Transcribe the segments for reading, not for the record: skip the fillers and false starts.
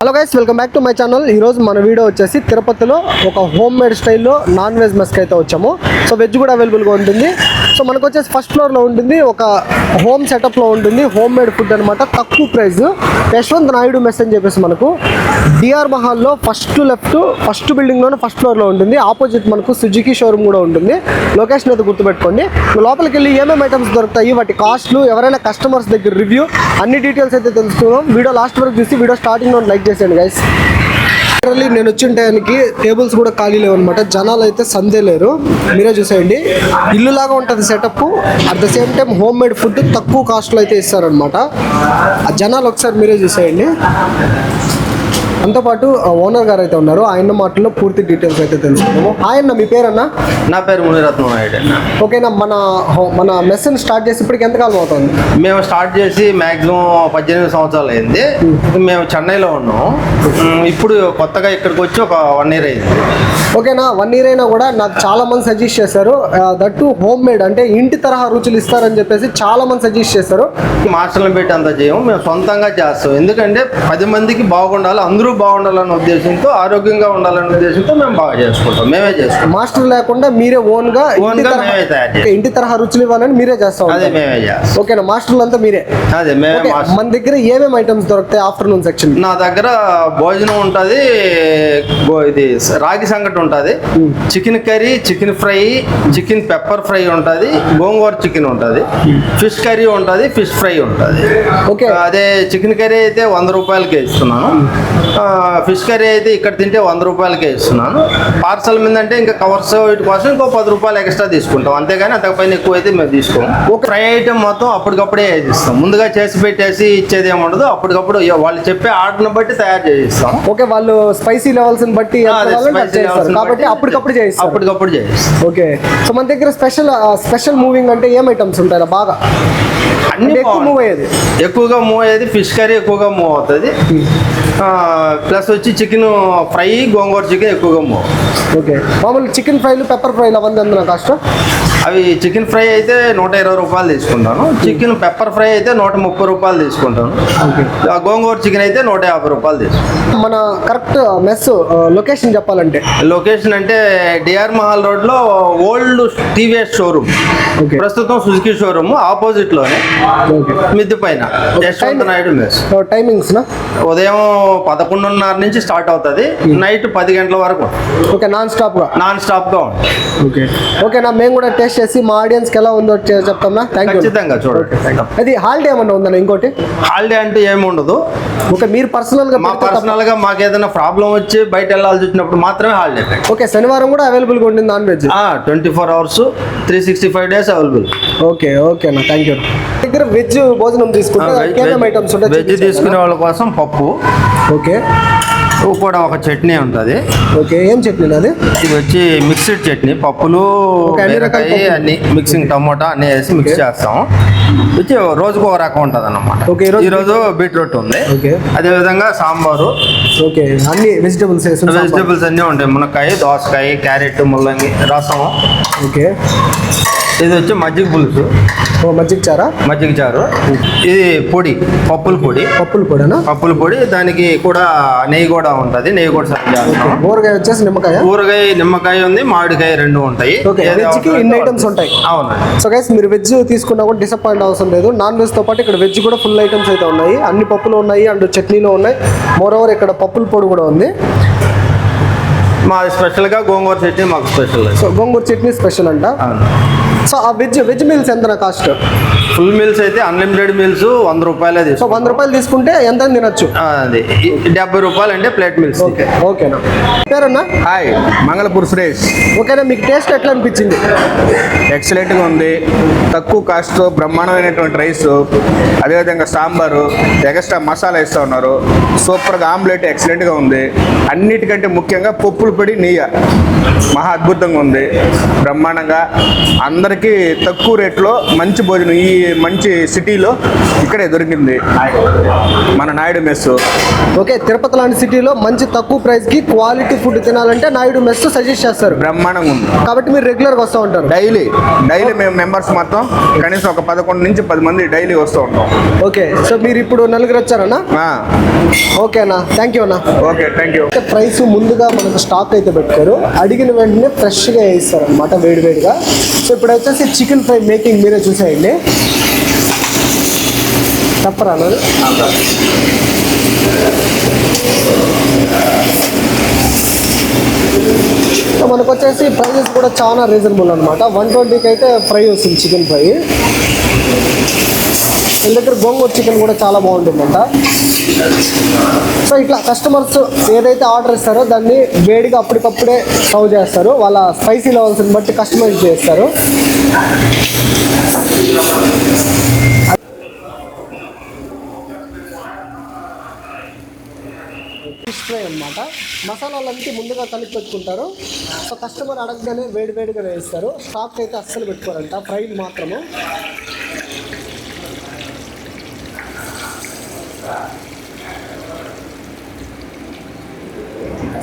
Hello guys, welcome back to my channel. ఈరోజు మన video వచ్చేసి తిరుపతిలో ఒక హోమ్ మేడ్ స్టైల్లో నాన్ వెజ్ మెస్కి అయితే వచ్చాము. సో వెజ్ కూడా అవైలబుల్గా ఉంటుంది. సో మనకు వచ్చేసి ఫస్ట్ ఫ్లోర్లో ఉంటుంది, ఒక హోమ్ సెటప్లో ఉంటుంది, హోమ్ మేడ్ ఫుడ్ అనమాట, తక్కువ ప్రైస్. యశ్వంత్ నాయుడు మెస్ అని చెప్పేసి మనకు డిఆర్ మహాల్లో ఫస్ట్ బిల్డింగ్లోనే ఫస్ట్ ఫ్లోర్లో ఉంటుంది. ఆపోజిట్ మనకు సుజుకి షోరూమ్ కూడా ఉంటుంది. లొకేషన్ అయితే గుర్తుపెట్టుకోండి. లోపలికి వెళ్ళి ఏమేమి ఐటమ్స్ దొరుకుతాయి, వాటి కాస్ట్లు, ఎవరైనా కస్టమర్స్ దగ్గర రివ్యూ, అన్ని డీటెయిల్స్ అయితే తెలుసుకుందాం. వీడియో లాస్ట్ వరకు చూసి వీడియో స్టార్టింగ్లో లైక్ చేసేయండి గైస్. నేను వచ్చిన టైంకి టేబుల్స్ కూడా ఖాళీ లేవు అనమాట, జనాలు అయితే సందే లేరు. మీరే చూసేయండి, ఇల్లు లాగా ఉంటుంది setup. At the same time home made food తక్కువ కాస్ట్లో అయితే ఇస్తారనమాట. ఆ జనాలు ఒకసారి మీరే చూసేయండి. అంతోపాటు ఓనర్ గారు అయితే ఉన్నారు, ఆయన మాటల్లో పూర్తి డీటెయిల్స్ అయితే తెలుసుకున్నాము. ఆయన మీ పేరన్నా? నా పేరు మునిరత్నం నాయుడు. ఓకేనా, మన మెస్ని స్టార్ట్ చేసి ఇప్పటికి ఎంతకాలం అవుతుంది? మేము స్టార్ట్ చేసి మ్యాక్సిమం 18 సంవత్సరాలు అయింది. మేము చెన్నైలో ఉన్నాం. ఇప్పుడు కొత్తగా ఇక్కడికి వచ్చి ఒక 1 year అయింది. ఓకేనా, 1 year అయినా కూడా నాకు చాలా మంది సజెస్ట్ చేశారు, దట్టు హోమ్ మేడ్ అంటే ఇంటి తరహా రుచులు ఇస్తారని చెప్పేసి చాలా మంది సజెస్ట్ చేశారు. మాస్టర్లను పెట్టి అంతా చేయము, మేము సొంతంగా చేస్తాం. ఎందుకంటే 10 మందికి బాగుండాలి, అందరూ బాగుండాలనే ఉద్దేశంతో, ఆరోగ్యంగా ఉండాలనే ఉద్దేశంతో మేము బాగా చేసుకుంటాం. మేమే చేసుకుంటాం. మాస్టర్ లేకుండా మీరే ఓన్గా ఇంటి తరహా రుచులు ఇవ్వాలని మీరే చేస్తాం. అదే మేమే చేస్తాం. ఓకేనా, మాస్టర్లు అంతా మీరే? అదే మేమే. మన దగ్గర ఏమేమి ఐటమ్స్ దొరుకుతాయి ఆఫ్టర్నూన్ సెక్షన్? నా దగ్గర భోజనం ఉంటుంది, ఇది రాగి సంగటి ఉంటుంది, chicken curry, chicken fry, chicken pepper fry ఉంటుంది, గోంగూర చికెన్ ఉంటుంది, ఫిష్ కర్రీ ఉంటుంది, ఫిష్ ఫ్రై ఉంటుంది. ఓకే, అదే చికెన్ కర్రీ అయితే 100 రూపాయలకే ఇస్తున్నాను. ఫిష్ కర్రీ అయితే ఇక్కడ తింటే 100 రూపాయలకే ఇస్తున్నాను. పార్సల్ మీద అంటే ఇంకా కవర్స్ వీటి కోసం ఇంకో 10 రూపాయలు ఎక్స్ట్రా తీసుకుంటాం, అంతేగాని అంతకుపైన ఎక్కువ అయితే మేము తీసుకోము. ఒక ఫ్రై ఐటమ్ మొత్తం అప్పటికప్పుడే ఇస్తాం, ముందుగా చేసి పెట్టేసి ఇచ్చేది ఏమి ఉండదు. అప్పటికప్పుడు వాళ్ళు చెప్పే ఆర్డర్ని బట్టి తయారు చేయిస్తాం. ఓకే, వాళ్ళు స్పైసీ లెవెల్స్ బట్టి కాబట్టి అప్పటికప్పుడు చేయిస్తాం. అప్పటికప్పుడు చేయిస్తాం. ఓకే, సో మన దగ్గర స్పెషల్ మూవింగ్ అంటే ఏం ఐటమ్స్ ఉంటాయి బాగా? అన్ని ఎక్కువగా మూవ్ అయ్యేది ఫిష్ కర్రీ ఎక్కువగా మూవ్ అవుతుంది. ప్లస్ వచ్చి చికెన్ ఫ్రై, గోంగూర చికెన్ ఎక్కువగా మూవ్. ఓకే, మామూలు చికెన్ ఫ్రైలు, పెప్పర్ ఫ్రైలు అవన్నీ ఎంత కాస్ట్? అవి చికెన్ ఫ్రై అయితే 120 రూపాయలు తీసుకుంటాను, చికెన్ పెప్పర్ ఫ్రై అయితే 130 రూపాయలు తీసుకుంటాను, గోంగూర చికెన్ అయితే 150 రూపాయలు తీసుకుంటాను. మన కరెక్ట్ మెస్ లొకేషన్ చెప్పాలంటే? లొకేషన్ అంటే డిఆర్ మహల్ రోడ్లో ఓల్డ్ టీవీఎస్ షోరూమ్, ప్రస్తుతం సుజుకి షోరూమ్ ఆపోజిట్ లోనే మిద్ది పైన యశ్వంత్ నాయుడు మెస్. టైమింగ్స్ ఉదయం 11:30 నుంచి స్టార్ట్ అవుతుంది, నైట్ 10 గంటల వరకు. ఓకే, నాన్ స్టాప్ గా ఉంటుంది. ఓకే, ఓకేనా, మేము కూడా టేస్ట్ చేసి మా ఆడియన్స్ కి ఎలా ఉందో చెప్తాం. ఖచ్చితంగా చూడండి. అది హాలిడే ఏమన్నా ఉందా? ఇంకోటి హాలిడే అంటే ఏమి ఉండదు. ఓకే, మీరు పర్సనల్ గా మాకు ఏదైనా ప్రాబ్లం వచ్చి బయట వెళ్ళాల్సి వచ్చినప్పుడు మాత్రమే హాలిడే. ఓకే, శనివారం కూడా అవైలబుల్ గా ఉంటుంది non veg? 24 hours 365 days available. Okay, ఓకేనా, థ్యాంక్ యూ. దగ్గర వెజ్ భోజనం తీసుకుంటే ఐటమ్స్ ఉంటాయి? వెజ్ తీసుకునే వాళ్ళ కోసం పప్పు, ఓకే, కూడా ఒక చట్నీ ఉంటుంది. ఓకే, ఏం చట్నీ అది? ఇది వచ్చి మిక్స్డ్ చట్నీ, పప్పులు, బీరకాయ అన్ని మిక్సింగ్, టమోటా అన్ని వేసి మిక్స్ చేస్తాం. వచ్చి రోజుకు ఒక రకం ఉంటుంది అన్నమాట. ఈరోజు బీట్రూట్ ఉంది, అదే విధంగా సాంబారు, ఓకే, అన్ని వెజిటబుల్స్ అన్నీ ఉంటాయి. మునక్కాయ, దోసకాయ, క్యారెట్, ముల్లంగి, రసం. ఓకే, ఇది వచ్చి మజ్జిగ పులుసు, మజ్జిగ చారు. ఇది పొడి, పప్పుల పొడి, దానికి కూడా నెయ్యి కూడా ఉంటుంది, నెయ్యి కూడా సర్వ్ చేస్తాం. ఊరగాయ వచ్చేసి నిమ్మకాయ ఉంది, మామిడికాయ 2 ఉంటాయి. ఇన్ని ఐటమ్స్ ఉంటాయి. అవును. సో గైస్, మీరు వెజ్ తీసుకున్నా కూడా డిసప్పాయింట్ అవసరం లేదు. నాన్ వెజ్ తో పాటు ఇక్కడ వెజ్ కూడా ఫుల్ ఐటమ్స్ అయితే ఉన్నాయి. అన్ని పప్పులు ఉన్నాయి అండ్ చట్నీలో ఉన్నాయి. మోర్ ఓవర్ ఇక్కడ పప్పుల పొడి కూడా ఉంది. మా స్పెషల్గా గోంగూర చట్నీ మాకు స్పెషల్. సో గోంగూర చట్నీ స్పెషల్ అంట. సో ఆ వెజ్ మీల్స్ ఎంత కాస్ట్? ఫుల్ మీల్స్ అయితే అన్లిమిటెడ్ మీల్స్ 100 రూపాయలే తీసుకుంటాం. సో 100 రూపాయలు తీసుకుంటే ఎంత తినొచ్చు? అది 70 రూపాయలు అంటే ప్లేట్ మీల్స్. ఓకేనా, పేరన్నా? హాయ్, మంగళపూర్ సురేష్. ఓకేనా, మీకు టేస్ట్ ఎట్లా అనిపించింది? ఎక్సలెంట్గా ఉంది. తక్కువ కాస్ట్, బ్రహ్మాండమైనటువంటి రైస్, అదేవిధంగా సాంబారు, ఎక్స్ట్రా మసాలా ఇస్తూ ఉన్నారు. సూపర్గా ఆమ్లెట్ ఎక్సలెంట్గా ఉంది. అన్నిటికంటే ముఖ్యంగా పప్పుల పప్పుల పొడి నెయ్యి మహా అద్భుతంగా ఉంది, బ్రహ్మాండంగా. అందరికీ తక్కువ రేట్లో మంచి భోజనం ఈ మంచి సిటీలో ఇక్కడే దొరికింది మన నాయుడు మెస్. ఓకే, తిరుపతి లాంటి సిటీలో మంచి తక్కువ ప్రైస్కి క్వాలిటీ ఫుడ్ తినాలంటే నాయుడు మెస్ సజెస్ట్ చేస్తారు. బ్రహ్మాండంగా ఉంది కాబట్టి మీరు రెగ్యులర్గా వస్తూ ఉంటారు. డైలీ మేము మెంబర్స్ మొత్తం కనీసం ఒక 11 నుంచి 10 మంది డైలీ వస్తూ ఉంటాం. ఓకే, సో మీరు ఇప్పుడు నలుగురు వచ్చారన్నా? ఓకే అన్న, థ్యాంక్ యూ అన్న. Okay, thank you. ప్రైస్ ముందుగా మనకు స్టాక్ అయితే పెట్టుకోరు, అడిగిన వెంటనే ఫ్రెష్గా వేయిస్తారు అనమాట, వేడివేడిగా. సో ఇప్పుడు వచ్చేసి చికెన్ ఫ్రై మేకింగ్ మీరే చూసేయండి. తప్పరా అన్నది? సో మనకు వచ్చేసి ప్రైజెస్ కూడా చాలా రీజనబుల్ అనమాట. 120కి అయితే ఫ్రై వస్తుంది చికెన్ ఫ్రై. వీళ్ళ దగ్గర గోంగూర చికెన్ కూడా చాలా బాగుంటుందంట. సో ఇట్లా కస్టమర్స్ ఏదైతే ఆర్డర్ ఇస్తారో దాన్ని వేడిగా అప్పటికప్పుడే సర్వ్ చేస్తారు. వాళ్ళ స్పైసీ లెవెల్స్ని బట్టి కస్టమైజ్ చేస్తారు. ఫిష్ ఫ్రై అనమాట. మసాలాలన్నీ ముందుగా కలిపి పెట్టుకుంటారు. సో కస్టమర్ అడగగానే వేడివేడిగా వేస్తారు. స్టాక్ అయితే అస్సలు పెట్టుకోరంట, ఫ్రైలు మాత్రము.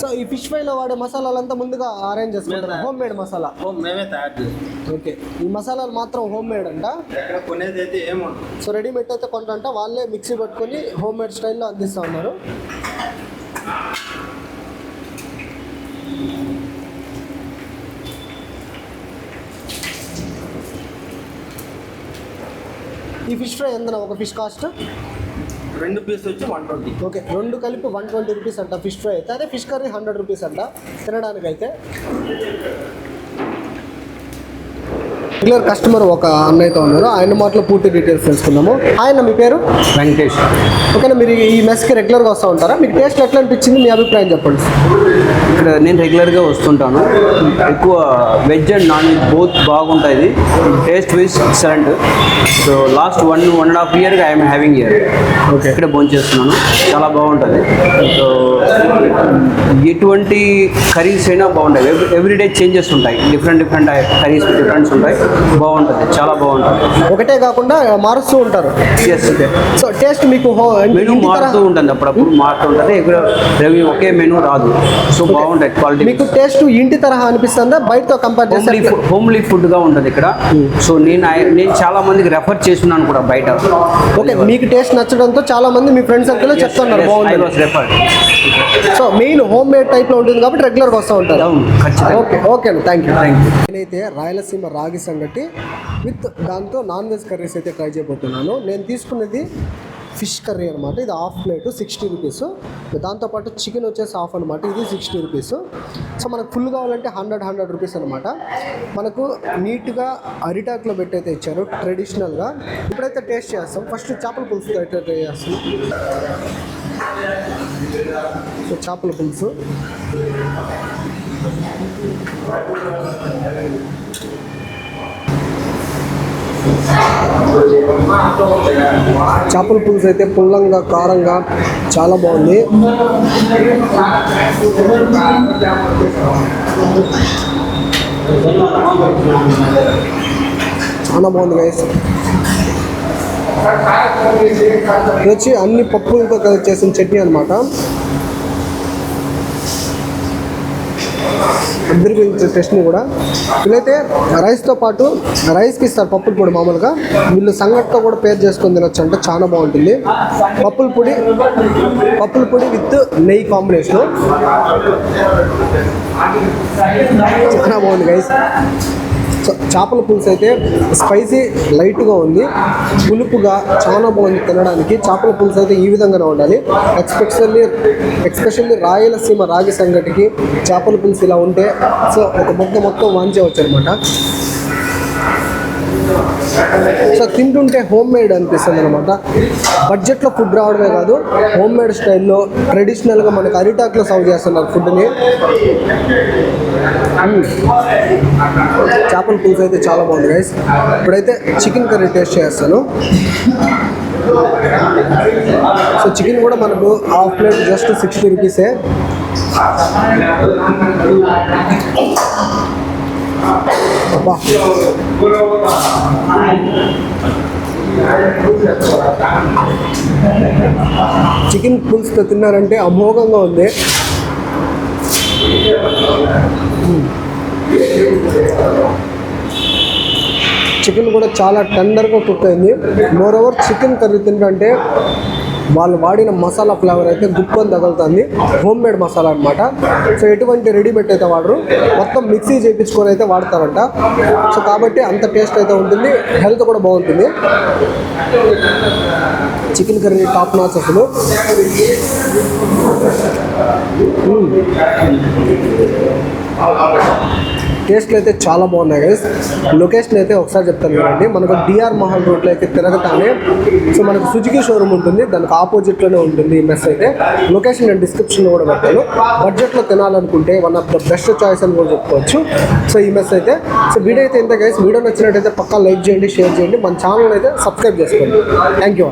సో ఈ ఫిష్ ఫ్రైలో వాడే మసాలాలంతా ముందుగా అరేంజ్ చేసుకుంటారు. హోమ్ మేడ్ మసాలా మేమే తయారు చేస్తాం. ఓకే, ఈ మసాలాలు మాత్రం హోమ్ మేడ్ అంట. ఎక్కడ కొనేది అయితే ఏముంటుంది. సో రెడీమేడ్ అయితే కొంటంట, వాళ్ళే మిక్సీ పట్టుకొని హోమ్ మేడ్ స్టైల్లో అందిస్తూ ఉన్నారు. ఈ ఫిష్ ఫ్రై ఎంత ఒక ఫిష్ కాస్ట్? 2 పీస్ వచ్చి 120. ఓకే, 2 కలిపి 120 రూపీస్ అంట ఫిష్ ఫ్రై అయితే. అదే ఫిష్ కర్రీ 100 రూపీస్ అంట తినడానికైతే. రెగ్యులర్ కస్టమర్ ఒక అన్నయ్యతో ఉన్నారు, ఆయన మాటలో పూర్తి డీటెయిల్స్ తెలుసుకుందాము. ఆయన మీ పేరు? వెంకటేష్. ఓకేనా, మీరు ఈ మెస్కి రెగ్యులర్గా వస్తూ ఉంటారా? మీకు టేస్ట్ ఎట్లా అనిపించింది, మీ అభిప్రాయం చెప్పండి. ఇక్కడ నేను రెగ్యులర్గా వస్తుంటాను. ఎక్కువ veg and non veg both బాగుంటుంది. Taste wise excellent. So last 1.5 ఇయర్గా ఐఎమ్ హ్యావింగ్ ఇయర్. ఓకే, ఇక్కడ భోంచేస్తున్నాను, చాలా బాగుంటుంది. సో ఎటువంటి కర్రీస్ అయినా బాగుంటాయి. ఎవ్రీడే చేంజెస్ ఉంటాయి, డిఫరెంట్ కర్రీస్ డిఫరెంట్స్ ఉంటాయి. బాగుంటుంది, చాలా బాగుంటుంది. ఒకటే కాకుండా మారుస్తూ ఉంటారు. ఎస్, సో టేస్ట్ మీకు మెనూ మారుతూ ఉంటుంది, అప్పుడప్పుడు మారుతూ ఉంటుంది. ఒకే మెనూ రాదు. సో బాగుంటుంది క్వాలిటీ. మీకు టేస్ట్ ఇంటి తరహా అనిపిస్తుందా బయటతో కంపేర్ చేస్తే? హోమ్లీ ఫుడ్గా ఉంటుంది ఇక్కడ. సో నేను చాలా మందికి రెఫర్ చేస్తున్నాను కూడా బయట. ఓకే, మీకు టేస్ట్ నచ్చడంతో చాలా మంది మీ ఫ్రెండ్స్ సర్కిల్లో చెప్తున్నారు బాగుంటుంది. సో మెయిన్ హోమ్ మేడ్ టైప్లో ఉంటుంది కాబట్టి రెగ్యులర్గా వస్తూ ఉంటారు. ఓకే ఓకే అండి, థ్యాంక్ యూ. నేనైతే రాయలసీమ రాగి సంగటి విత్ దాంతో నాన్ వెజ్ కర్రీస్ అయితే ట్రై చేయబోతున్నాను. నేను తీసుకున్నది ఫిష్ కర్రీ అనమాట. ఇది హాఫ్ ప్లేటు 60 రూపీస్. దాంతోపాటు చికెన్ వచ్చేసి హాఫ్ అనమాట, ఇది 60 రూపీస్. సో మనకు ఫుల్ కావాలంటే 100 రూపీస్ అనమాట. మనకు నీట్గా అరిటాక్లో పెట్టి అయితే ఇచ్చారు ట్రెడిషనల్గా. ఇప్పుడైతే టేస్ట్ చేస్తాం. ఫస్ట్ చేపల పులుసుతో అయితే ట్రై చేస్తాం. సో చేపల పులుసు చేపల పులుసు అయితే పుల్లంగా కారంగా చాలా బాగుంది. చాలా బాగుంది గైస్. ఇది వచ్చి అన్ని పప్పులతో కలిసి చేసిన చట్నీ అనమాట. అందరికి చట్నీ కూడా. వీళ్ళైతే రైస్తో పాటు రైస్కి ఇస్తారు పప్పుల పొడి మామూలుగా. వీళ్ళు సంగటితో కూడా పేర్ చేసుకొని తినొచ్చు అంటే చాలా బాగుంటుంది. పప్పుల పొడి విత్ నెయ్యి కాంబినేషను చాలా బాగుంది గైస్. సో చేపల పులుసు అయితే స్పైసీ లైట్గా ఉంది, పులుపుగా చాలా బాగుంది తినడానికి. చేపల పులుసు అయితే ఈ విధంగానే ఉండాలి. ఎక్స్పెషల్లీ రాయలసీమ రాగి సంగటికి చేపల పులుసు ఇలా ఉంటే సో ఒక ముద్ద మొత్తం వాంచవచ్చు అనమాట. సో తింటుంటే హోమ్ మేడ్ అనిపిస్తుంది అనమాట. బడ్జెట్లో ఫుడ్ రావడమే కాదు, హోమ్ మేడ్ స్టైల్లో ట్రెడిషనల్గా మనకు అరిటాక్లో సర్వ్ చేస్తున్నారు ఫుడ్ని. చేపల పులుసు అయితే చాలా బాగుంది గైస్. ఇప్పుడైతే చికెన్ కర్రీ టేస్ట్ చేస్తాను. సో చికెన్ కూడా మనకు హాఫ్ ప్లేట్ జస్ట్ 60 రూపీసే. అబ్బా చికెన్ పులుసుతో తిన్నారంటే అమోఘంగా ఉంది. చికెన్ కూడా చాలా టెండర్గా కుక్ అయింది. మోర్ ఓవర్ చికెన్ కర్రీ తింటే వాళ్ళు వాడిన మసాలా ఫ్లేవర్ అయితే గుప్పని తగులుతుంది. హోమ్ మేడ్ మసాలా అనమాట. సో ఎటువంటి రెడీమేడ్ అయితే వాడరు, మొత్తం మిక్సీ చేయించుకొని అయితే వాడతారంట. సో కాబట్టి అంత టేస్ట్ అయితే ఉంటుంది, హెల్త్ కూడా బాగుంటుంది. చికెన్ కర్రీ టాప్ నాచ్ అసలు. టేస్ట్లు అయితే చాలా బాగున్నాయి గైస్. లొకేషన్ అయితే ఒకసారి చెప్తాను కదండి. మనకు డిఆర్ మహల్ రోడ్లో అయితే తిరగతానే సో మనకు సుజుకి షోరూమ్ ఉంటుంది, దానికి ఆపోజిట్లోనే ఉంటుంది ఈ మెస్ అయితే. లొకేషన్ నేను డిస్క్రిప్షన్లో కూడా పెట్టాను. బడ్జెట్లో తినాలనుకుంటే one of the best choice అని కూడా చెప్పుకోవచ్చు. సో ఈ మెస్ అయితే. సో వీడియో అయితే ఇంత గైస్. వీడియో నచ్చినట్టయితే పక్కా లైక్ చేయండి, షేర్ చేయండి, మన ఛానల్ అయితే సబ్స్క్రైబ్ చేసుకోండి. Thank you.